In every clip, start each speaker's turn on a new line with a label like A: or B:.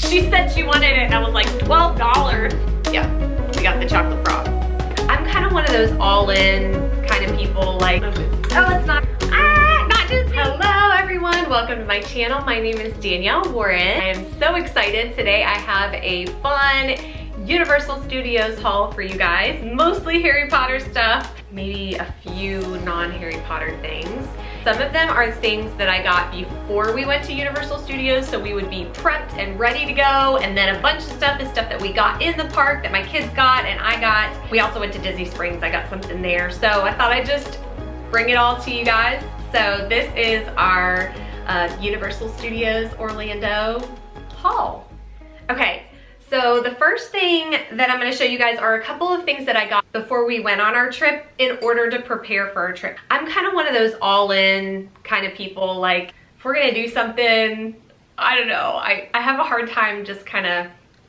A: She said she wanted it and I was like, $12. Yeah, we got the chocolate frog. I'm kind of one of those all-in kind of people, like, oh, it's not Disney. Hello everyone, welcome to my channel. My name is Danielle Warren. I am so excited. Today I have a fun Universal Studios haul for you guys. Mostly Harry Potter stuff, maybe a few non-Harry Potter things. Some of them are things that I got before we went to Universal Studios, so we would be prepped and ready to go. And then a bunch of stuff is stuff that we got in the park that my kids got and I got. We also went to Disney Springs, I got something there. So I thought I'd just bring it all to you guys. So this is our Universal Studios Orlando haul. Okay. So the first thing that I'm gonna show you guys are a couple of things that I got before we went on our trip in order to prepare for our trip. I'm kind of one of those all-in kind of people, like if we're gonna do something, I don't know, I have a hard time just kind of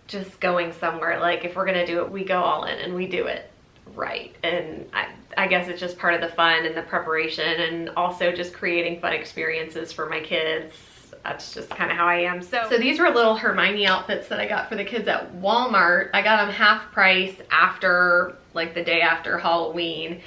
A: just going somewhere. Like if we're gonna do it, we go all in and we do it right. And I guess it's just part of the fun and the preparation and also just creating fun experiences for my kids. That's just kind of how I am. So these were little Hermione outfits that I got for the kids at Walmart. I got them half price after, like the day after Halloween.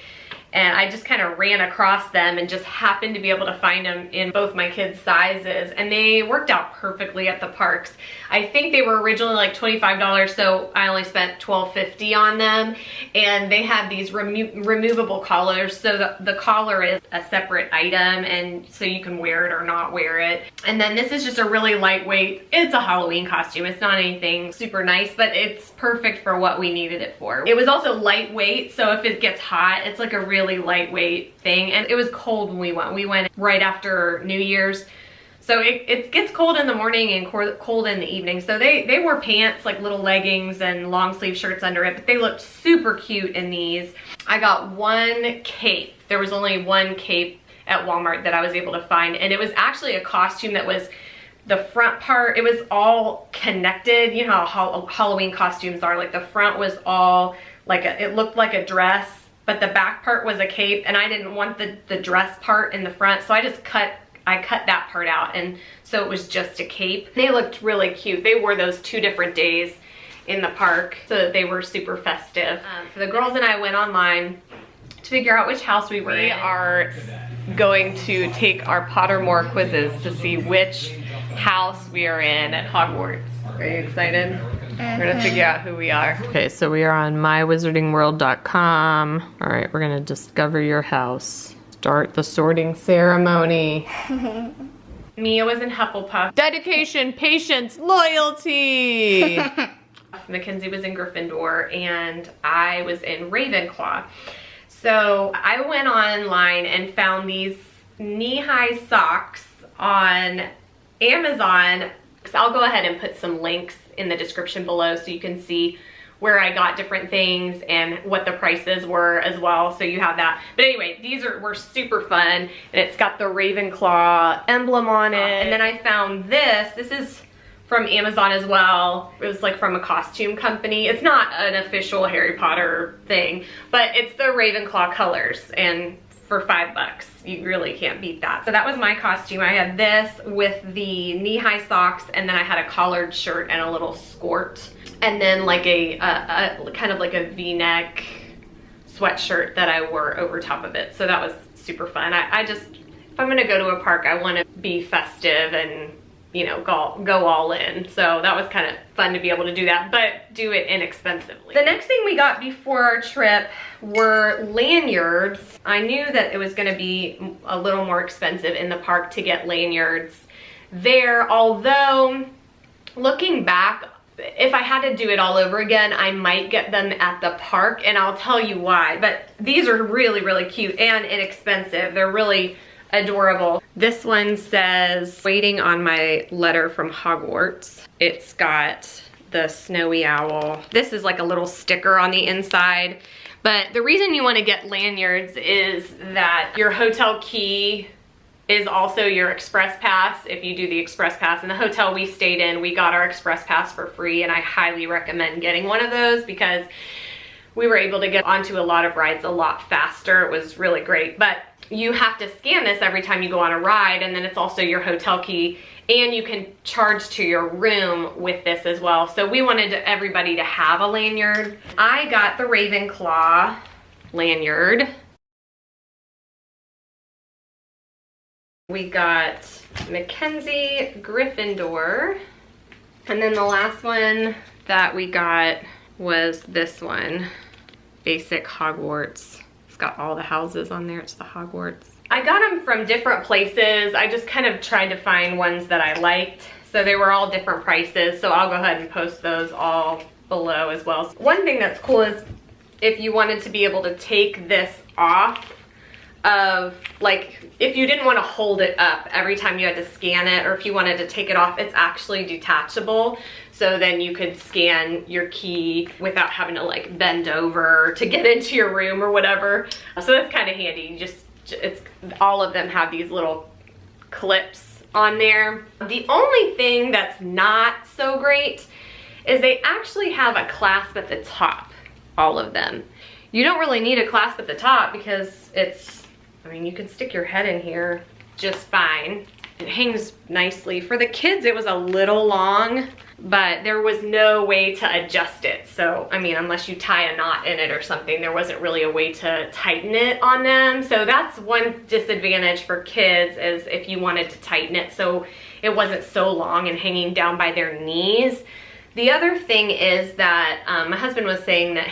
A: And I just kind of ran across them and just happened to be able to find them in both my kids' sizes. And they worked out perfectly at the parks. I think they were originally like $25, so I only spent $12.50 on them. And they had these removable collars, so the collar is a separate item, and so you can wear it or not wear it. And then this is just a really lightweight, it's a Halloween costume. It's not anything super nice, but it's perfect for what we needed it for. It was also lightweight, so if it gets hot, it's like a really lightweight thing. And it was cold when we went. We went right after New Year's. So it gets cold in the morning and cold in the evening. So they wore pants, like little leggings and long sleeve shirts under it, but they looked super cute in these. I got one cape. There was only one cape at Walmart that I was able to find. And it was actually a costume that was the front part, it was all connected. You know how Halloween costumes are, like the front was all like, it looked like a dress, but the back part was a cape, and I didn't want the dress part in the front, so I cut that part out, and so it was just a cape. They looked really cute. They wore those 2 different days in the park, so that they were super festive. For the girls and I went online to figure out which house we were in. We are going to take our Pottermore quizzes to see which house we are in at Hogwarts. Are you excited? We're gonna figure out who we are. Okay, so we are on mywizardingworld.com. All right, we're gonna discover your house. Start the sorting ceremony. Mia was in Hufflepuff. Dedication, patience, loyalty. Mackenzie was in Gryffindor, and I was in Ravenclaw. So I went online and found these knee-high socks on Amazon. So I'll go ahead and put some links in the description below so you can see where I got different things and what the prices were as well, so you have that. But anyway, these were super fun, and it's got the Ravenclaw emblem on it. And then I found this is from Amazon as well. It was like from a costume company. It's not an official Harry Potter thing, but it's the Ravenclaw colors, and for $5, you really can't beat that. So that was my costume. I had this with the knee-high socks, and then I had a collared shirt and a little skirt, and then like a kind of like a V-neck sweatshirt that I wore over top of it. So that was super fun. I just, if I'm gonna go to a park, I want to be festive and, you know, go all in. So that was kind of fun to be able to do that, but do it inexpensively. The next thing we got before our trip were lanyards. I knew that it was gonna be a little more expensive in the park to get lanyards there, although looking back, if I had to do it all over again, I might get them at the park, and I'll tell you why. But these are really, really cute and inexpensive. They're really adorable. This one says, waiting on my letter from Hogwarts. It's got the snowy owl. This is like a little sticker on the inside. But the reason you want to get lanyards is that your hotel key is also your express pass if you do the express pass. In the hotel we stayed in, we got our express pass for free, and I highly recommend getting one of those because we were able to get onto a lot of rides a lot faster. It was really great. But you have to scan this every time you go on a ride, and then it's also your hotel key And you can charge to your room with this as well. So we wanted everybody to have a lanyard. I got the Ravenclaw lanyard. We got Mackenzie Gryffindor. And then the last one that we got was this one, Basic Hogwarts. It's got all the houses on there, it's the Hogwarts. I got them from different places. I just kind of tried to find ones that I liked. So they were all different prices. So I'll go ahead and post those all below as well. One thing that's cool is if you wanted to be able to take this off of, like, if you didn't want to hold it up every time you had to scan it, or if you wanted to take it off, it's actually detachable. So then you could scan your key without having to like bend over to get into your room or whatever. So that's kind of handy. All of them have these little clips on there. The only thing that's not so great is they actually have a clasp at the top, all of them. You don't really need a clasp at the top because I mean, you can stick your head in here just fine. It hangs nicely. For the kids, it was a little long, but there was no way to adjust it. So, I mean, unless you tie a knot in it or something, there wasn't really a way to tighten it on them. So that's one disadvantage for kids, is if you wanted to tighten it so it wasn't so long and hanging down by their knees. The other thing is that my husband was saying that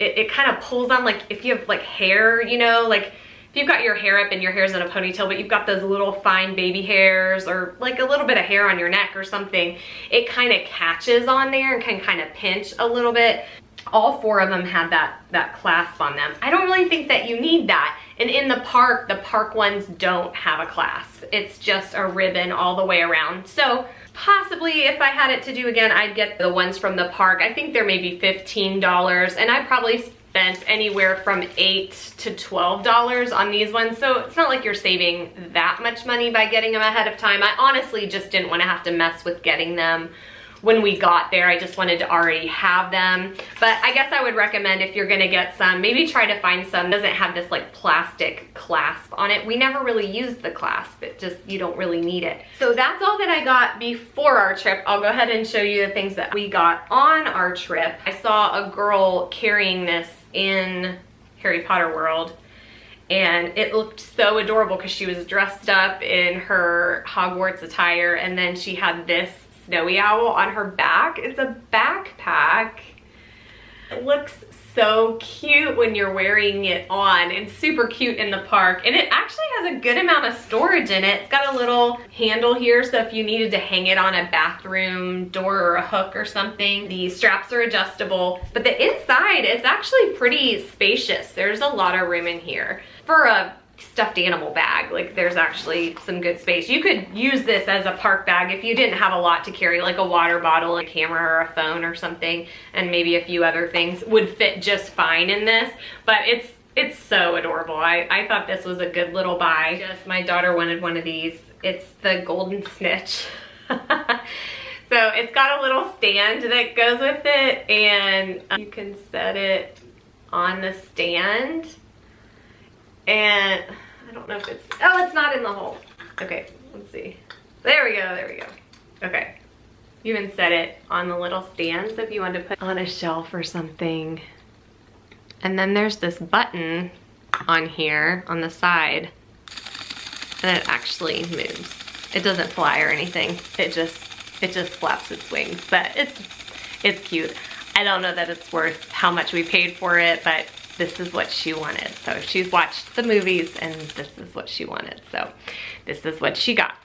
A: it kind of pulls on, like if you have like hair, you know, like if you've got your hair up and your hair's in a ponytail, but you've got those little fine baby hairs or like a little bit of hair on your neck or something, it kind of catches on there and can kind of pinch a little bit. All four of them had that clasp on them. I don't really think that you need that. And in the park ones don't have a clasp. It's just a ribbon all the way around. So possibly if I had it to do again, I'd get the ones from the park. I think they're maybe $15, and I probably spent anywhere from $8 to $12 on these ones. So it's not like you're saving that much money by getting them ahead of time. I honestly just didn't want to have to mess with getting them when we got there. I just wanted to already have them. But I guess I would recommend, if you're gonna get some, maybe try to find some that doesn't have this like plastic clasp on it. We never really used the clasp. You don't really need it. So that's all that I got before our trip. I'll go ahead and show you the things that we got on our trip. I saw a girl carrying this in Harry Potter World, and it looked so adorable because she was dressed up in her Hogwarts attire, and then she had this snowy owl on her back. It's a backpack. It looks so cute when you're wearing it on, and super cute in the park. And it actually has a good amount of storage in it. It's got a little handle here, so if you needed to hang it on a bathroom door or a hook or something, the straps are adjustable. But the inside, it's actually pretty spacious. There's a lot of room in here. For a stuffed animal bag, like there's actually some good space. You could use this as a park bag if you didn't have a lot to carry, like a water bottle, a camera, or a phone or something, and maybe a few other things would fit just fine in this. But it's so adorable. I thought this was a good little buy. My daughter wanted one of these. It's the golden snitch. So it's got a little stand that goes with it, and you can set it on the stand. And I don't know if it's, oh, it's not in the hole. Okay, let's see. There we go, there we go. Okay, you can set it on the little stand, so if you want to put on a shelf or something. And then there's this button on here on the side, and it actually moves. It doesn't fly or anything. It just flaps its wings, but it's cute. I don't know that it's worth how much we paid for it, but this is what she wanted. So she's watched the movies, and this is what she wanted. So this is what she got.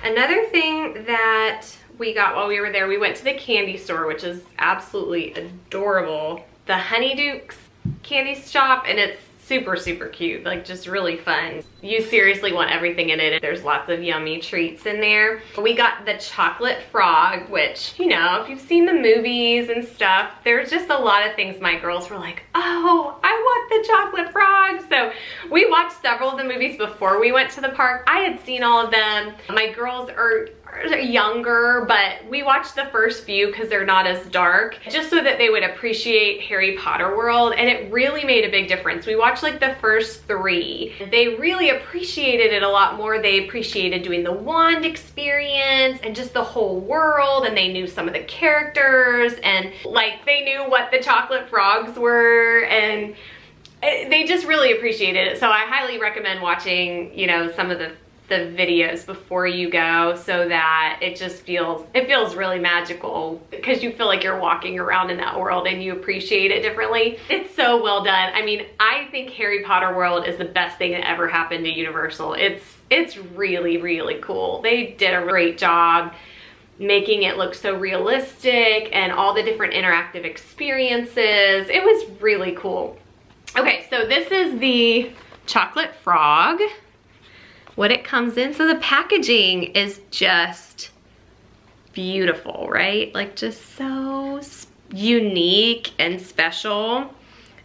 A: Another thing that we got while we were there, we went to the candy store, which is absolutely adorable. The Honeydukes candy shop, and it's super, super cute, like just really fun. You seriously want everything in it. There's lots of yummy treats in there. We got the chocolate frog, which, you know, if you've seen the movies and stuff, there's just a lot of things my girls were like, oh, I want the chocolate frog. So we watched several of the movies before we went to the park. I had seen all of them. My girls are younger, but we watched the first few because they're not as dark, just so that they would appreciate Harry Potter world, and it really made a big difference. We watched like the first 3. They really appreciated it a lot more. They appreciated doing the wand experience and just the whole world, and they knew some of the characters, and like they knew what the chocolate frogs were, and they just really appreciated it. So I highly recommend watching, you know, some of the videos before you go, so that it just feels really magical, because you feel like you're walking around in that world and you appreciate it differently. It's so well done. I mean, I think Harry Potter world is the best thing that ever happened to Universal. It's really, really cool. They did a great job making it look so realistic, and all the different interactive experiences. It was really cool. Okay, so this is the chocolate frog, what it comes in. So the packaging is just beautiful, right? Like just so unique and special.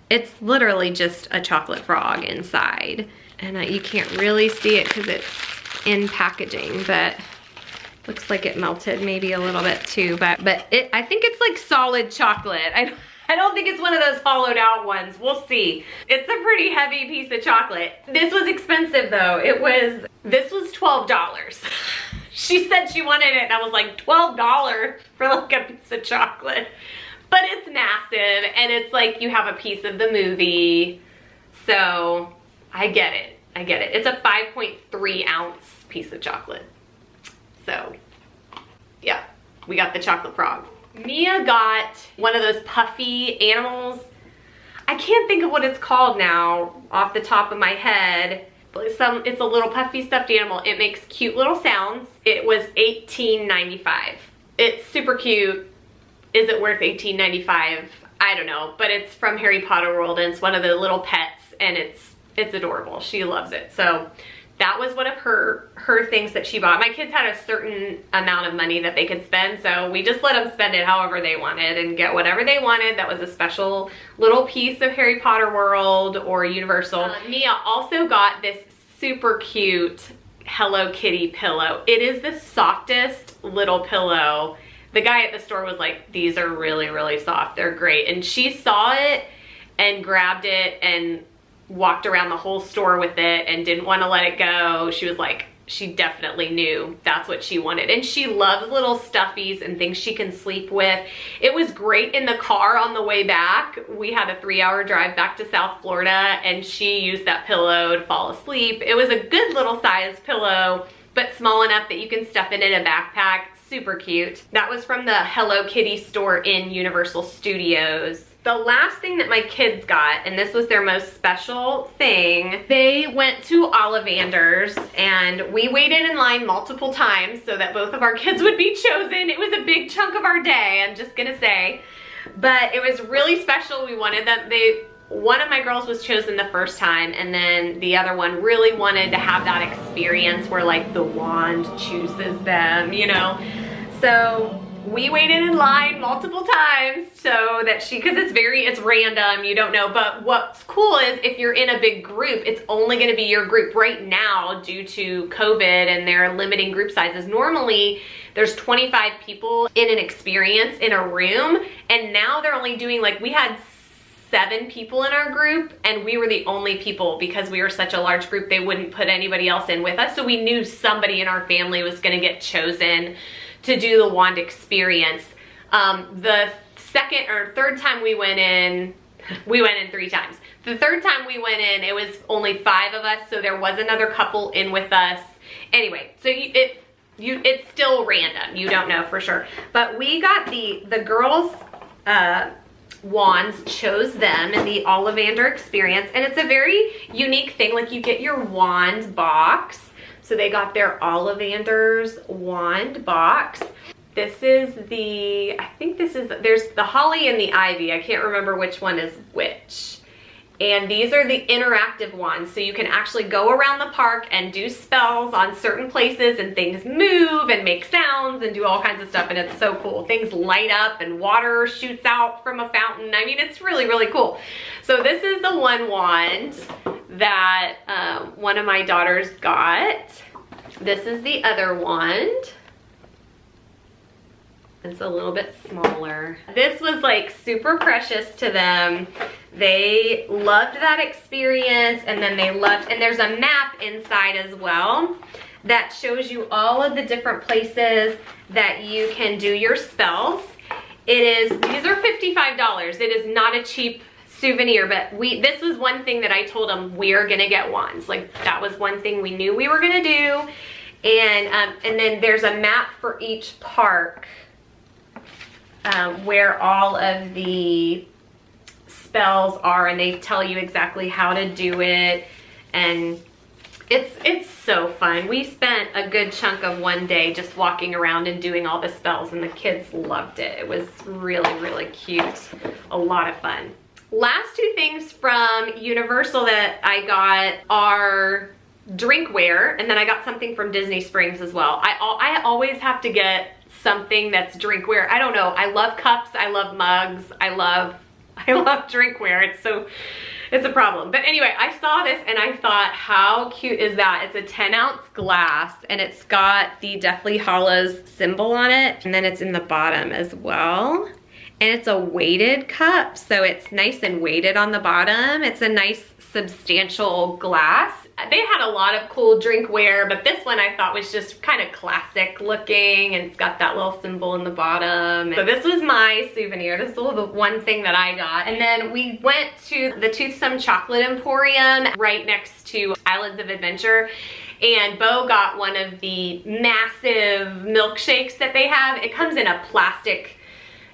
A: It's literally just a chocolate frog inside. And you can't really see it because it's in packaging, but looks like it melted maybe a little bit too. But I think it's like solid chocolate. I don't think it's one of those hollowed out ones. We'll see. It's a pretty heavy piece of chocolate. This was expensive though. This was $12. She said she wanted it, and I was like, $12 for like a piece of chocolate. But it's massive, and it's like you have a piece of the movie. So I get it. I get it. It's a 5.3 ounce piece of chocolate. So yeah, we got the chocolate frog. Mia got one of those puffy animals. I can't think of what it's called now off the top of my head. It's a little puffy stuffed animal. It makes cute little sounds. It was $18.95. It's super cute. Is it worth $18.95? I don't know, but it's from Harry Potter world, and it's one of the little pets, and it's adorable. She loves it. So that was one of her things that she bought. My kids had a certain amount of money that they could spend, so we just let them spend it however they wanted and get whatever they wanted that was a special little piece of Harry Potter world or Universal. Mia also got this super cute Hello Kitty pillow. It is the softest little pillow. The guy at the store was like, these are really, really soft. They're great. And she saw it and grabbed it and walked around the whole store with it and didn't want to let it go. She was like, she definitely knew that's what she wanted. And she loves little stuffies and things she can sleep with. It was great in the car on the way back. We had a 3-hour drive back to South Florida, and she used that pillow to fall asleep. It was a good little size pillow, but small enough that you can stuff it in a backpack. Super cute. That was from the Hello Kitty store in Universal Studios. The last thing that my kids got, and this was their most special thing, they went to Ollivander's, and we waited in line multiple times so that both of our kids would be chosen. It was a big chunk of our day, I'm just gonna say. But it was really special. We wanted them, one of my girls was chosen the first time, and then the other one really wanted to have that experience where like the wand chooses them, you know? So we waited in line multiple times so that because it's random, you don't know. But what's cool is if you're in a big group, it's only gonna be your group. Right now, due to COVID and they're limiting group sizes, normally there's 25 people in an experience in a room, and now they're only doing, like, we had 7 people in our group, and we were the only people, because we were such a large group, they wouldn't put anybody else in with us. So we knew somebody in our family was gonna get chosen to do the wand experience. The second or third time we went in 3 times. The third time we went in, it was only 5 of us, so there was another couple in with us. Anyway, so it's still random. You don't know for sure. But we got the girls' wands, chose them in the Ollivander experience, and it's a very unique thing. Like, you get your wand box. So they got their Ollivander's wand box. This is there's the holly and the ivy. I can't remember which one is which. And these are the interactive ones. So you can actually go around the park and do spells on certain places, and things move and make sounds and do all kinds of stuff, and it's so cool. Things light up and water shoots out from a fountain. I mean, it's really, really cool. So this is the one wand that one of my daughters got. This is the other wand. It's a little bit smaller. This was like super precious to them. They loved that experience, and then they loved, and there's a map inside as well that shows you all of the different places that you can do your spells. These are $55. It is not a cheap souvenir, but this was one thing that I told them, we're gonna get wands. Like, that was one thing we knew we were gonna do. And then there's a map for each park where all of the spells are, and they tell you exactly how to do it, and it's so fun. We spent a good chunk of one day just walking around and doing all the spells, and the kids loved it. It was really, really cute. A lot of fun. Last two things from Universal that I got are drinkware, and then I got something from Disney Springs as well. I always have to get something that's drinkware. I don't know. I love cups. I love mugs. I love drinkware. It's a problem. But anyway, I saw this and I thought, how cute is that? It's a 10-ounce glass, and it's got the Deathly Hallows symbol on it, and then it's in the bottom as well. And it's a weighted cup, so it's nice and weighted on the bottom. It's a nice substantial glass. They had a lot of cool drinkware, but this one I thought was just kind of classic looking, and it's got that little symbol in the bottom. So this was my souvenir. This was the one thing that I got. And then we went to the Toothsome Chocolate Emporium right next to Islands of Adventure, and Bo got one of the massive milkshakes that they have. It comes in a plastic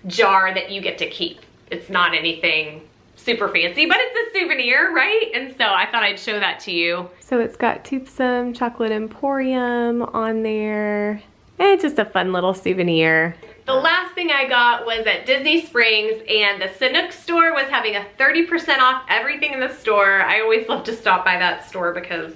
A: jar that you get to keep. It's not anything super fancy, but it's a souvenir, right? And so I thought I'd show that to you. So it's got Toothsome Chocolate Emporium on there, and it's just a fun little souvenir. The last thing I got was at Disney Springs, and the Sanuk store was having a 30% off everything in the store. I always love to stop by that store because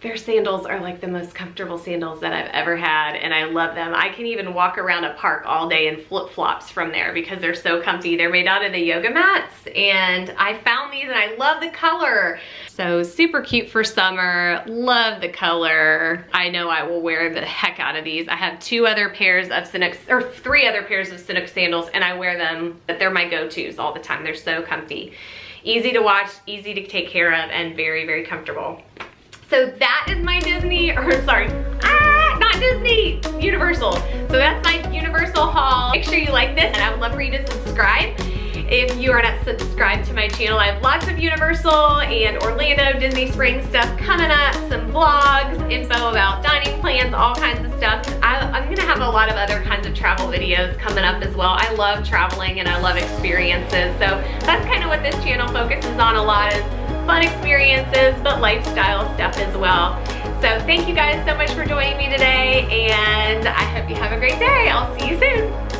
A: their sandals are like the most comfortable sandals that I've ever had, and I love them. I can even walk around a park all day in flip-flops from there because they're so comfy. They're made out of the yoga mats, and I found these and I love the color. So super cute for summer, love the color. I know I will wear the heck out of these. I have three other pairs of Sanuk sandals, and I wear them, but they're my go-tos all the time. They're so comfy. Easy to wash, easy to take care of, and very, very comfortable. So that is my Universal. So that's my Universal haul. Make sure you like this, and I would love for you to subscribe. If you are not subscribed to my channel, I have lots of Universal and Orlando, Disney Springs stuff coming up, some vlogs, info about dining plans, all kinds of stuff. I'm gonna have a lot of other kinds of travel videos coming up as well. I love traveling and I love experiences. So that's kind of what this channel focuses on a lot, is fun experiences, but lifestyle stuff as well. So thank you guys so much for joining me today, and I hope you have a great day. I'll see you soon.